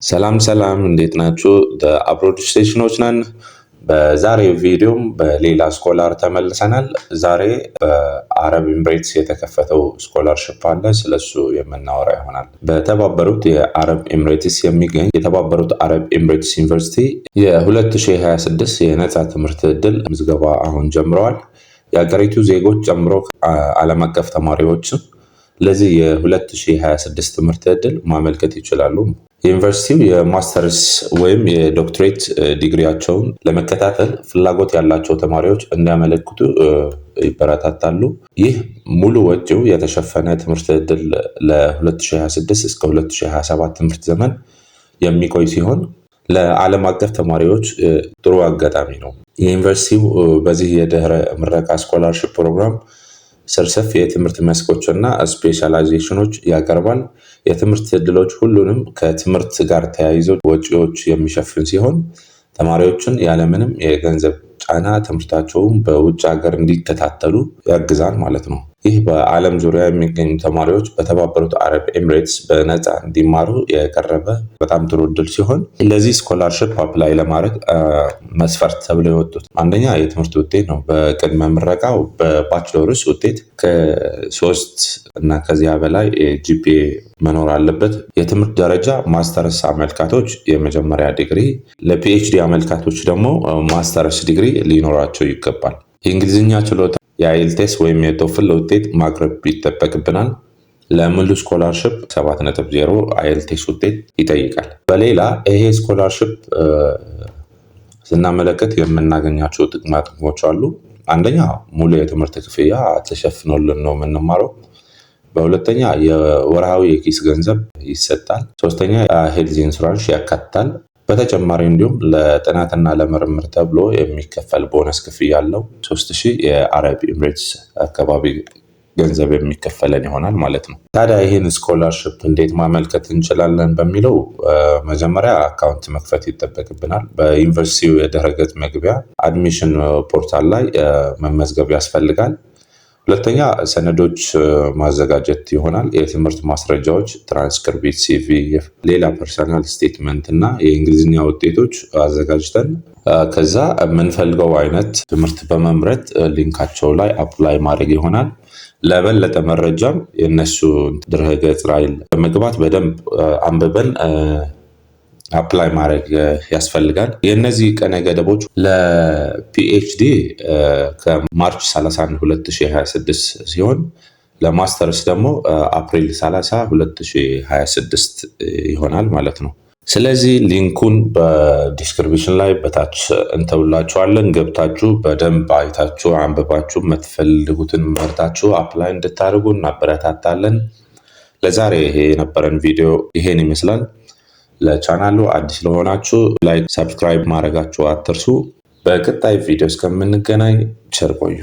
ሰላም እንዴት ናችሁ? አብሮድ ስቴሽኖች ነን። በዛሬው ቪዲዮም በሌላ ስኮላር ተመልሰናል። ዛሬ በአረብ ኤምሬትስ የተከፈተው ስኮላርሺፕ አለ፣ ስለሱ የምናወራ ይሆናል። በተባበሩት የአረብ ኤምሬትስ የሚገኝ የተባበሩት አረብ ኤምሬትስ ዩኒቨርሲቲ የ2026 የነጻ ትምህርት ዕድል ምዝገባ አሁን ጀምረዋል። የሀገሪቱ ዜጎች ጨምሮ ዓለም አቀፍ ተማሪዎችም ለዚህ የ2026 ትምህርት ዕድል ማመልከት ይችላሉ። ዩኒቨርሲቲው የማስተርስ ወይም የዶክትሬት ዲግሪያቸውን ለመከታተል ፍላጎት ያላቸው ተማሪዎች እንዲያመለክቱ ይበረታታሉ። ይህ ሙሉ ወጪው የተሸፈነ ትምህርት ዕድል ለ2026 እስከ 2027 ትምህርት ዘመን የሚቆይ ሲሆን ለዓለም አቀፍ ተማሪዎች ጥሩ አጋጣሚ ነው። ዩኒቨርሲቲው በዚህ የድህረ ምረቃ ስኮላርሺፕ ፕሮግራም ስር ሰፊ የትምህርት መስኮች እና ስፔሻላይዜሽኖች ያቀርባል። የትምህርት ዕድሎች ሁሉንም ከትምህርት ጋር ተያይዞ ወጪዎች የሚሸፍን ሲሆን ተማሪዎችን ያለምንም የገንዘብ ጫና ትምህርታቸውን በውጭ ሀገር እንዲከታተሉ ያግዛል ማለት ነው። ይህ በዓለም ዙሪያ የሚገኙ ተማሪዎች በተባበሩት አረብ ኤምሬትስ በነፃ እንዲማሩ የቀረበ በጣም ጥሩ እድል ሲሆን ለዚህ ስኮላርሺፕ አፕላይ ለማድረግ መስፈርት ተብለው የወጡት አንደኛ የትምህርት ውጤት ነው። በቅድመ ምረቃው በባችለርስ ውጤት ከ3 እና ከዚያ በላይ ጂፒኤ መኖር አለበት። የትምህርት ደረጃ ማስተርስ አመልካቶች የመጀመሪያ ዲግሪ፣ ለፒኤችዲ አመልካቶች ደግሞ ማስተርስ ዲግሪ ሊኖራቸው ይገባል። የእንግሊዝኛ ችሎታ የአይኤልቲኤስ ወይም የቶፍል ውጤት ማቅረብ ይጠበቅብናል። ለሙሉ ስኮላርሺፕ 7.0 አይኤልቲኤስ ውጤት ይጠይቃል። በሌላ ይሄ ስኮላርሺፕ ስናመለከት የምናገኛቸው ጥቅማ ጥቅሞች አሉ። አንደኛ ሙሉ የትምህርት ክፍያ ተሸፍኖልን ነው የምንማረው። በሁለተኛ የወርሃዊ የኪስ ገንዘብ ይሰጣል። ሶስተኛ ሄልዝ ኢንሹራንስ ያካትታል። በተጨማሪ እንዲሁም ለጥናትና ለምርምር ተብሎ የሚከፈል ቦነስ ክፍያ አለው። 3000 የአረብ ኤምሬትስ አካባቢ ገንዘብ የሚከፈለን ይሆናል ማለት ነው። ታዲያ ይህን ስኮላርሺፕ እንዴት ማመልከት እንችላለን በሚለው መጀመሪያ አካውንት መክፈት ይጠበቅብናል። በዩኒቨርሲቲው የድረ-ገጽ መግቢያ አድሚሽን ፖርታል ላይ መመዝገብ ያስፈልጋል። ሁለተኛ ሰነዶች ማዘጋጀት ይሆናል። የትምህርት ማስረጃዎች፣ ትራንስክሪፕት፣ ሲቪ፣ ሌላ ፐርሰናል ስቴትመንት እና የእንግሊዝኛ ውጤቶች አዘጋጅተን ከዛ የምንፈልገው አይነት ትምህርት በመምረጥ ሊንካቸው ላይ አፕላይ ማድረግ ይሆናል። ለበለጠ መረጃም የነሱ ድረ-ገጽ ላይ በመግባት በደንብ አንብበን አፕላይ ማድረግ ያስፈልጋል። የእነዚህ ቀነ ገደቦች ለፒኤችዲ ከማርች 31 2026 ሲሆን ለማስተርስ ደግሞ አፕሪል 30 2026 ይሆናል ማለት ነው። ስለዚህ ሊንኩን በዲስክሪፕሽን ላይ በታች እንተውላችኋለን። ገብታችሁ በደንብ አይታችሁ አንብባችሁ የምትፈልጉትን መርጣችሁ አፕላይ እንድታደርጉ እናበረታታለን። ለዛሬ ይሄ የነበረን ቪዲዮ ይሄን ይመስላል። ለቻናሉ አዲስ ለሆናችሁ ላይክ፣ ሰብስክራይብ ማድረጋችሁ አትርሱ። በቀጣይ ቪዲዮ እስከምንገናኝ ቸር ቆዩ።